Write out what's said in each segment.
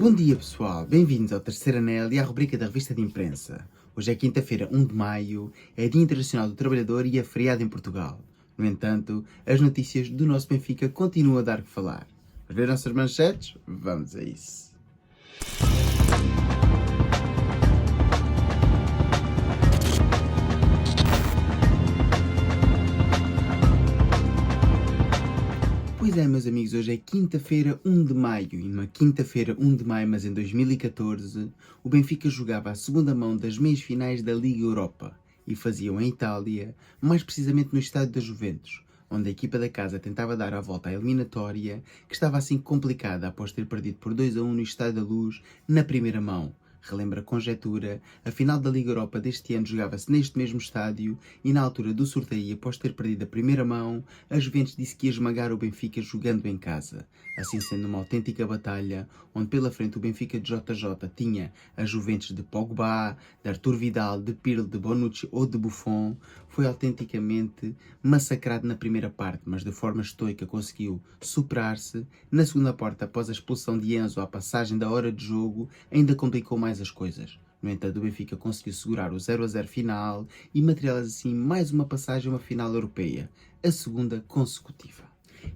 Bom dia pessoal, bem-vindos ao Terceiro Anel e à rubrica da revista de imprensa. Hoje é quinta-feira, 1 de maio, é Dia Internacional do Trabalhador e é feriado em Portugal. No entanto, as notícias do nosso Benfica continuam a dar que falar. Vamos ver nossas manchetes? Vamos a isso. Pois é, meus amigos, hoje é quinta-feira, 1 de maio, e numa quinta-feira, 1 de maio, mas em 2014, o Benfica jogava a segunda mão das meias finais da Liga Europa e faziam em Itália, mais precisamente no estádio da Juventus, onde a equipa da casa tentava dar a volta à eliminatória, que estava assim complicada após ter perdido por 2-1 no Estádio da Luz na primeira mão. Relembra a conjetura, a final da Liga Europa deste ano jogava-se neste mesmo estádio e na altura do sorteio, após ter perdido a primeira mão, a Juventus disse que ia esmagar o Benfica jogando em casa. Assim sendo uma autêntica batalha, onde pela frente o Benfica de JJ tinha a Juventus de Pogba, de Arthur Vidal, de Pirlo, de Bonucci ou de Buffon, foi autenticamente massacrado na primeira parte, mas de forma estoica conseguiu superar-se. Na segunda parte, após a expulsão de Enzo à passagem da hora de jogo, ainda complicou mais as coisas. No entanto, o Benfica conseguiu segurar o 0-0 final e materializa assim mais uma passagem a uma final europeia, a segunda consecutiva.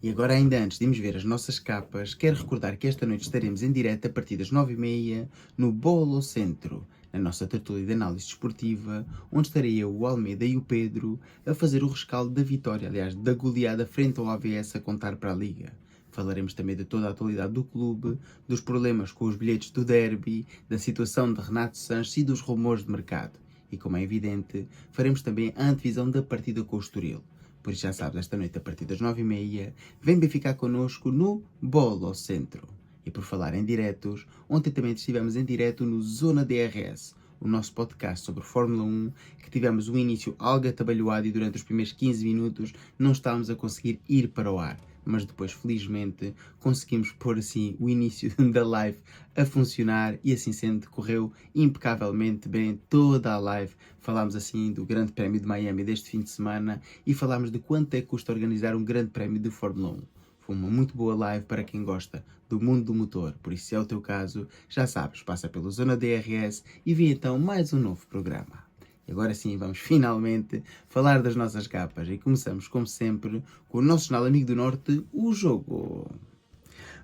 E agora, ainda antes de irmos ver as nossas capas, quero recordar que esta noite estaremos em direto a partir das 9h30 no Bolo Centro, na nossa tertúlia de análise desportiva, onde estarei eu, o Almeida e o Pedro a fazer o rescaldo da vitória, aliás, da goleada frente ao AVS a contar para a Liga. Falaremos também de toda a atualidade do clube, dos problemas com os bilhetes do derby, da situação de Renato Sanches e dos rumores de mercado. E como é evidente, faremos também a antevisão da partida com o Estoril. Por isso já sabes, esta noite a partir das 9h30, vem ficar connosco no Bolo Centro. E por falar em diretos, ontem também estivemos em direto no Zona DRS, o nosso podcast sobre Fórmula 1, que tivemos um início algo atabalhoado e durante os primeiros 15 minutos não estávamos a conseguir ir para o ar. Mas depois, felizmente, conseguimos pôr assim o início da live a funcionar e assim sendo, correu impecavelmente bem toda a live. Falámos assim do Grande Prémio de Miami deste fim de semana e falámos de quanto é que custa organizar um Grande Prémio de Fórmula 1. Foi uma muito boa live para quem gosta do mundo do motor, por isso se é o teu caso, já sabes, passa pelo Zona DRS e vê então mais um novo programa. E agora sim, vamos finalmente falar das nossas capas e começamos, como sempre, com o nosso jornal amigo do Norte, o jogo.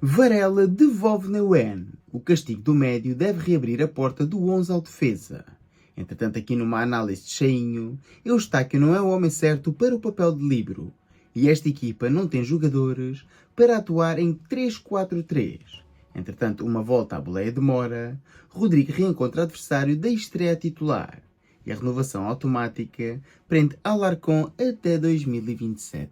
Varela devolve Neuer. O castigo do médio deve reabrir a porta do 11 ao defesa. Entretanto, aqui numa análise de cheinho, Eustáquio não é o homem certo para o papel de líbero. E esta equipa não tem jogadores para atuar em 3-4-3. Entretanto, uma volta à boleia demora, Rodrigo reencontra adversário da estreia titular. E a renovação automática prende Alarcón até 2027.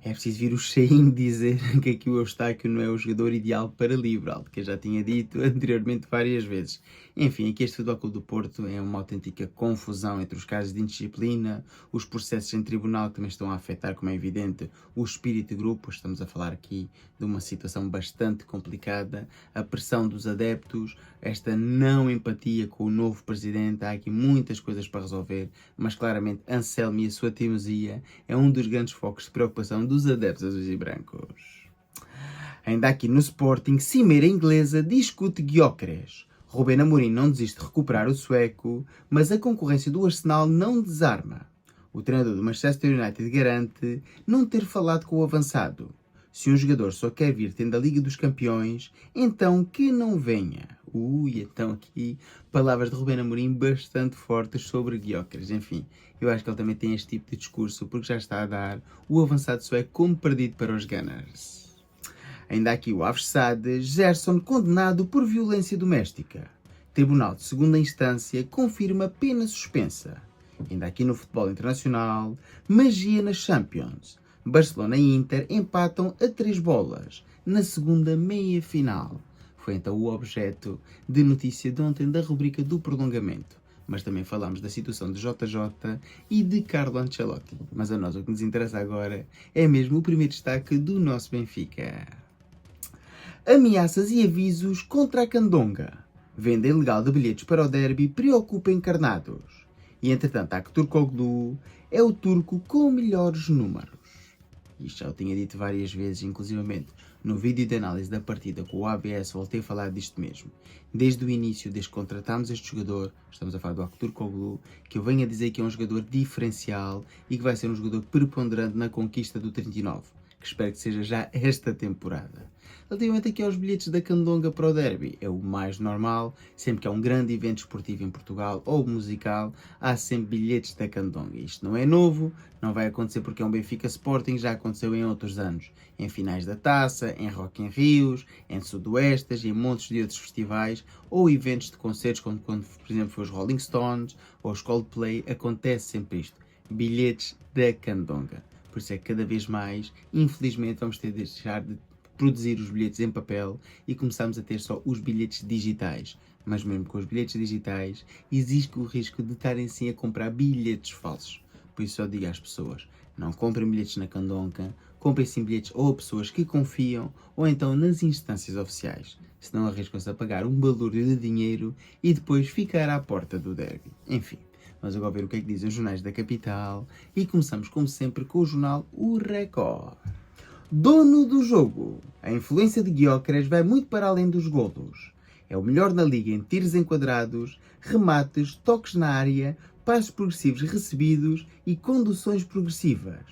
É preciso vir o cheinho dizer que aqui o Eustáquio não é o jogador ideal para livre, algo que eu já tinha dito anteriormente várias vezes. Enfim, aqui este Futebol Clube do Porto é uma autêntica confusão entre os casos de indisciplina, os processos em tribunal também estão a afetar, como é evidente, o espírito de grupo. Estamos a falar aqui de uma situação bastante complicada, a pressão dos adeptos, esta não empatia com o novo presidente, há aqui muitas coisas para resolver, mas claramente Anselmo e a sua teimosia é um dos grandes focos de preocupação dos adeptos azuis e brancos. Ainda aqui no Sporting, Cimeira inglesa discute Gyökeres. Ruben Amorim não desiste de recuperar o sueco, mas a concorrência do Arsenal não desarma. O treinador do Manchester United garante não ter falado com o avançado. Se um jogador só quer vir tendo a Liga dos Campeões, então que não venha. Então aqui palavras de Ruben Amorim bastante fortes sobre Gyökeres. Enfim, eu acho que ele também tem este tipo de discurso porque já está a dar o avançado sueco como perdido para os Gunners. Ainda aqui o Aves Sade, Gerson condenado por violência doméstica. Tribunal de segunda instância confirma pena suspensa. Ainda aqui no futebol internacional, magia nas Champions. Barcelona e Inter empatam a 3 bolas na segunda meia-final. Foi então o objeto de notícia de ontem da rubrica do prolongamento. Mas também falámos da situação de JJ e de Carlo Ancelotti. Mas a nós o que nos interessa agora é mesmo o primeiro destaque do nosso Benfica. Ameaças e avisos contra a Candonga. Venda ilegal de bilhetes para o derby preocupa encarnados. E entretanto, Aktürkoğlu é o turco com melhores números. Isto já o tinha dito várias vezes, inclusivamente no vídeo de análise da partida com o ABS voltei a falar disto mesmo. Desde o início, desde que contratámos este jogador, estamos a falar do Aktürkoğlu, que eu venho a dizer que é um jogador diferencial e que vai ser um jogador preponderante na conquista do 39, que espero que seja já esta temporada. Relativamente aqui aos bilhetes da Candonga para o derby, é o mais normal, sempre que há um grande evento esportivo em Portugal ou musical, há sempre bilhetes da Candonga. Isto não é novo, não vai acontecer porque é um Benfica Sporting, já aconteceu em outros anos, em finais da Taça, em Rock in Rios, em Sudoestas e em montes de outros festivais ou eventos de concertos, como quando, por exemplo, foi os Rolling Stones ou os Coldplay, acontece sempre isto, bilhetes da Candonga. Por isso é que cada vez mais, infelizmente, vamos ter de deixar de produzir os bilhetes em papel e começamos a ter só os bilhetes digitais. Mas mesmo com os bilhetes digitais, existe o risco de estarem sim a comprar bilhetes falsos. Por isso só digo às pessoas, não comprem bilhetes na Candonga, comprem sim bilhetes ou a pessoas que confiam ou então nas instâncias oficiais. Senão arriscam-se a pagar um balúrdio de dinheiro e depois ficar à porta do derby. Enfim, vamos agora ver o que é que dizem os jornais da capital e começamos como sempre com o jornal O Record. Dono do jogo. A influência de Gyökeres vai muito para além dos golos. É o melhor na liga em tiros enquadrados, remates, toques na área, passos progressivos recebidos e conduções progressivas.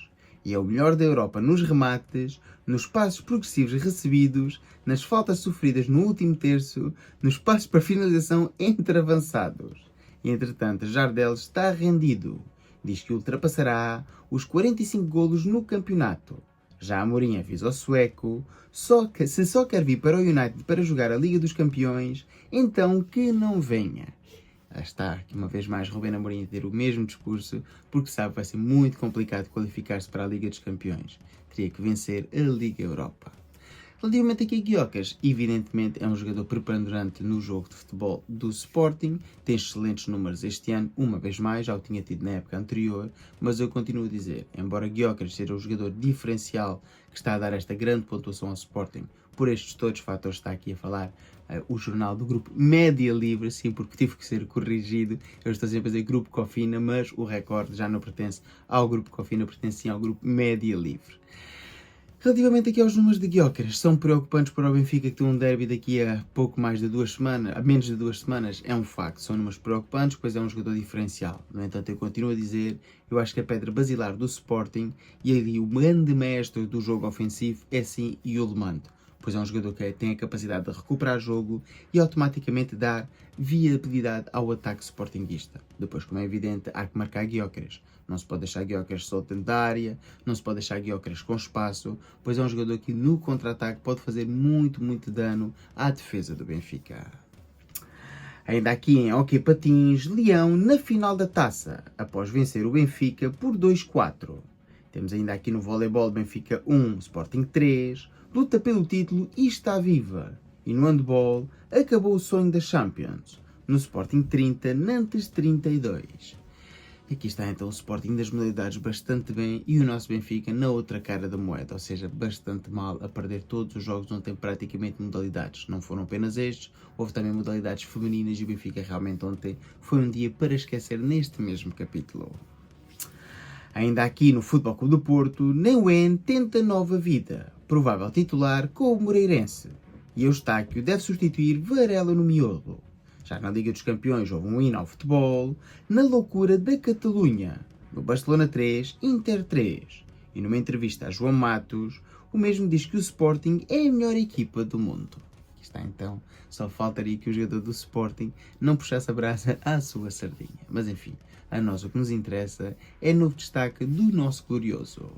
E é o melhor da Europa nos remates, nos passos progressivos recebidos, nas faltas sofridas no último terço, nos passos para finalização entre avançados. E, entretanto, Jardel está rendido. Diz que ultrapassará os 45 golos no campeonato. Já Amorim avisa ao sueco, se só quer vir para o United para jogar a Liga dos Campeões, então que não venha. Lá está, aqui uma vez mais, Ruben Amorim a ter o mesmo discurso, porque sabe que vai ser muito complicado qualificar-se para a Liga dos Campeões. Teria que vencer a Liga Europa. Relativamente aqui a Gyökeres, evidentemente é um jogador preponderante no jogo de futebol do Sporting, tem excelentes números este ano, uma vez mais, já o tinha tido na época anterior, mas eu continuo a dizer, embora Gyökeres seja um jogador diferencial que está a dar esta grande pontuação ao Sporting, por estes todos os fatores está aqui a falar o jornal do grupo Média Livre, sim, porque tive que ser corrigido, eu estou sempre a dizer grupo Cofina, mas o recorde já não pertence ao grupo Cofina, pertence sim ao grupo Média Livre. Relativamente aqui aos números de Gyökeres, são preocupantes para o Benfica que tem um derby daqui a pouco mais de 2 semanas, a menos de 2 semanas, é um facto, são números preocupantes, pois é um jogador diferencial. No entanto, eu continuo a dizer, eu acho que a pedra basilar do Sporting e ali o grande mestre do jogo ofensivo é sim Yulman, pois é um jogador que tem a capacidade de recuperar jogo e automaticamente dar viabilidade ao ataque sportinguista. Depois, como é evidente, há que marcar Gyökeres. Não se pode deixar Gyökeres solto dentro da área, não se pode deixar Gyökeres com espaço, pois é um jogador que no contra-ataque pode fazer muito dano à defesa do Benfica. Ainda aqui em Hockey Patins, Leão na final da taça, após vencer o Benfica por 2-4. Temos ainda aqui no voleibol Benfica 1, Sporting 3, luta pelo título e está viva. E no handball, acabou o sonho da Champions. No Sporting 30, Nantes 32. Aqui está então o Sporting das modalidades bastante bem e o nosso Benfica na outra cara da moeda, ou seja, bastante mal a perder todos os jogos onde tem praticamente modalidades. Não foram apenas estes, houve também modalidades femininas e o Benfica realmente ontem foi um dia para esquecer neste mesmo capítulo. Ainda aqui no Futebol Clube do Porto, Neuwen tenta nova vida, provável titular com o Moreirense. E Eustáquio deve substituir Varela no miolo. Já na Liga dos Campeões houve um hino ao futebol, na loucura da Catalunha, no Barcelona 3, Inter 3. E numa entrevista a João Matos, o mesmo diz que o Sporting é a melhor equipa do mundo. Aqui está então, só faltaria que o jogador do Sporting não puxasse a brasa à sua sardinha. Mas enfim, a nós o que nos interessa é novo destaque do nosso glorioso.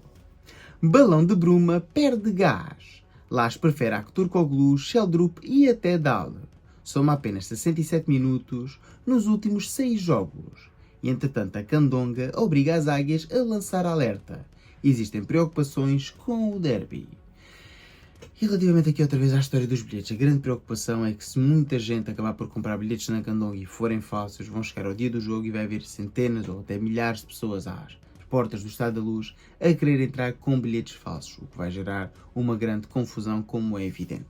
Balão de Bruma perde gás. Lage prefere Aktürkoğlu, Sheldrup e até Dal. Soma apenas 67 minutos nos últimos 6 jogos. E entretanto a Candonga obriga as águias a lançar alerta. Existem preocupações com o derby. E relativamente aqui outra vez à história dos bilhetes, a grande preocupação é que se muita gente acabar por comprar bilhetes na Candonga e forem falsos, vão chegar ao dia do jogo e vai haver centenas ou até milhares de pessoas às portas do Estádio da Luz a querer entrar com bilhetes falsos, o que vai gerar uma grande confusão, como é evidente.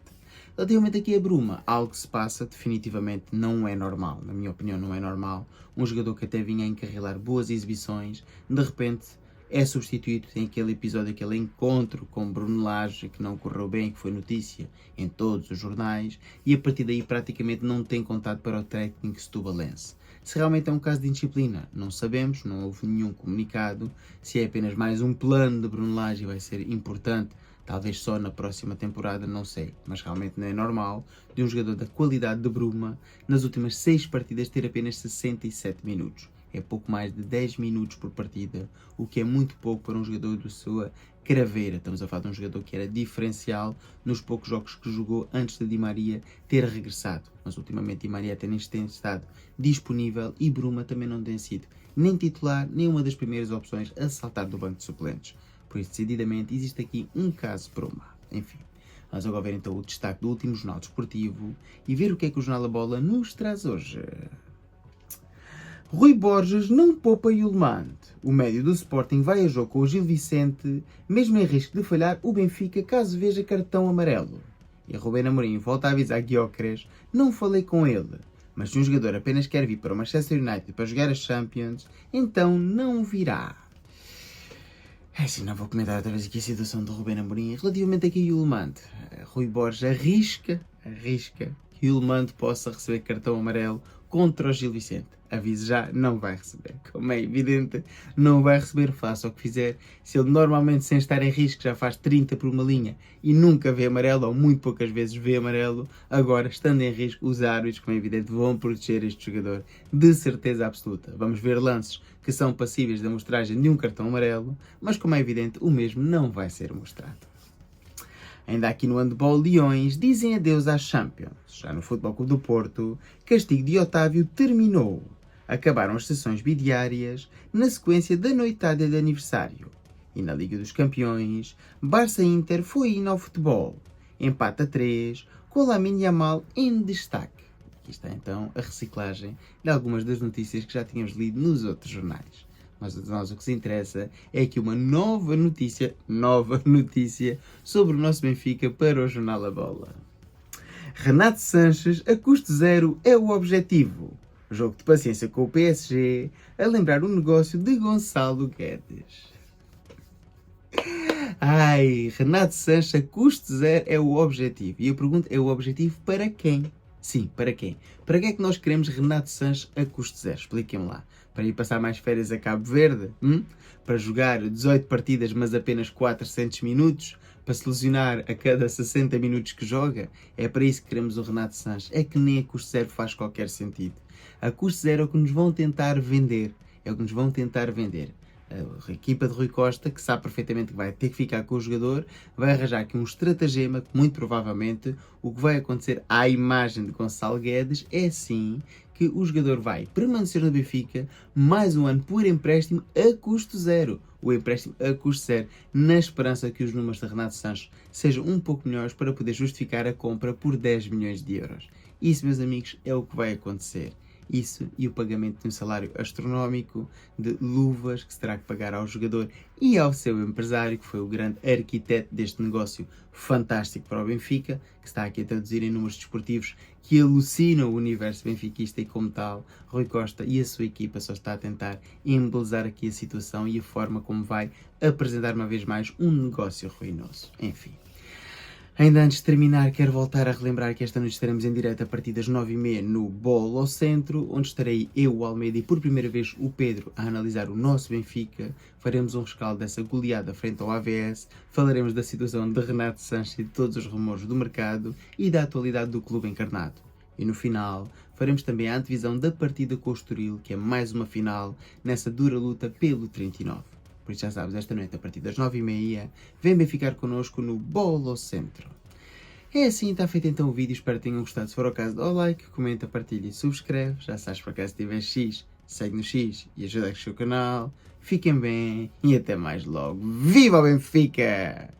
Relativamente aqui a Bruma, algo que se passa definitivamente não é normal, na minha opinião não é normal, um jogador que até vinha a encarrilar boas exibições, de repente é substituído, tem aquele episódio, aquele encontro com Bruno Lage, que não correu bem, que foi notícia em todos os jornais, e a partir daí praticamente não tem contato para o técnico setubalense. Se realmente é um caso de indisciplina, não sabemos, não houve nenhum comunicado. Se é apenas mais um plano de Bruno Lage e vai ser importante, talvez só na próxima temporada, não sei. Mas realmente não é normal de um jogador da qualidade de Bruma, nas últimas 6 partidas, ter apenas 67 minutos. É pouco mais de 10 minutos por partida, o que é muito pouco para um jogador da sua craveira. Estamos a falar de um jogador que era diferencial nos poucos jogos que jogou antes de Di Maria ter regressado. Mas ultimamente Di Maria tem estado disponível e Bruma também não tem sido nem titular, nem uma das primeiras opções a saltar do banco de suplentes. Por isso, decididamente, existe aqui um caso Bruma. Enfim, vamos agora ver então o destaque do último jornal desportivo e ver o que é que o Jornal da Bola nos traz hoje. Rui Borges não poupa Yulmand. O médio do Sporting vai a jogo com o Gil Vicente, mesmo em risco de falhar o Benfica caso veja cartão amarelo. E Rubén Amorim volta a avisar Gyökeres: não falei com ele, mas se um jogador apenas quer vir para o Manchester United para jogar a Champions, então não virá. É assim, não vou comentar outra vez aqui a situação do Rubén Amorim relativamente aqui a Yulmand. Rui Borges arrisca que Yulmand possa receber cartão amarelo contra o Gil Vicente. Aviso já, não vai receber. Como é evidente, não vai receber, faça o que fizer. Se ele normalmente, sem estar em risco, já faz 30 por uma linha e nunca vê amarelo, ou muito poucas vezes vê amarelo, agora, estando em risco, os árbitros, como é evidente, vão proteger este jogador de certeza absoluta. Vamos ver lances que são passíveis da mostragem de um cartão amarelo, mas como é evidente, o mesmo não vai ser mostrado. Ainda aqui no handball, Leões dizem adeus às Champions. Já no Futebol Clube do Porto, castigo de Otávio terminou. Acabaram as sessões bidiárias na sequência da noitada de aniversário. E na Liga dos Campeões, Barça-Inter foi hino ao futebol. Empate a 3, com Lamine Yamal em destaque. Aqui está então a reciclagem de algumas das notícias que já tínhamos lido nos outros jornais. Mas a nós o que se interessa é que uma nova notícia sobre o nosso Benfica para o Jornal A Bola. Renato Sanches a custo zero é o objetivo. Jogo de paciência com o PSG a lembrar o negócio de Gonçalo Guedes. Ai, Renato Sanches a custo zero é o objetivo. E eu pergunto, é o objetivo para quem? Sim, para quem? Para que é que nós queremos Renato Sanches a custo zero? Expliquem-me lá. Para ir passar mais férias a Cabo Verde? Para jogar 18 partidas mas apenas 400 minutos? Para se lesionar a cada 60 minutos que joga? É para isso que queremos o Renato Sanches. É que nem a custo zero faz qualquer sentido. A custo zero é o que nos vão tentar vender. É o que nos vão tentar vender. A equipa de Rui Costa, que sabe perfeitamente que vai ter que ficar com o jogador, vai arranjar aqui um estratagema que, muito provavelmente, o que vai acontecer à imagem de Gonçalo Guedes é sim que o jogador vai permanecer no Benfica mais um ano por empréstimo a custo zero. O empréstimo a custo zero, na esperança que os números de Renato Sanches sejam um pouco melhores para poder justificar a compra por 10 milhões de euros. Isso, meus amigos, é o que vai acontecer. Isso e o pagamento de um salário astronómico de luvas que se terá que pagar ao jogador e ao seu empresário, que foi o grande arquiteto deste negócio fantástico para o Benfica, que está aqui a traduzir em números desportivos que alucinam o universo benfiquista e, como tal, Rui Costa e a sua equipa só está a tentar embelezar aqui a situação e a forma como vai apresentar uma vez mais um negócio ruinoso. Enfim. Ainda antes de terminar, quero voltar a relembrar que esta noite estaremos em direto a partir das 9h30 no Bolo ao Centro, onde estarei eu, o Almeida, e por primeira vez o Pedro a analisar o nosso Benfica. Faremos um rescaldo dessa goleada frente ao AVS, falaremos da situação de Renato Sanches e de todos os rumores do mercado e da atualidade do clube encarnado. E no final, faremos também a antevisão da partida com o Estoril, que é mais uma final nessa dura luta pelo 39. Por isso já sabes, esta noite a partir das 9h30, vem bem ficar connosco no Bolo Centro. É assim, está feito então o vídeo, espero que tenham gostado. Se for o caso, dá o like, comenta, partilha e subscreve. Já sabes, por acaso se tiver X, segue no X e ajuda a crescer o canal. Fiquem bem e até mais logo. Viva o Benfica!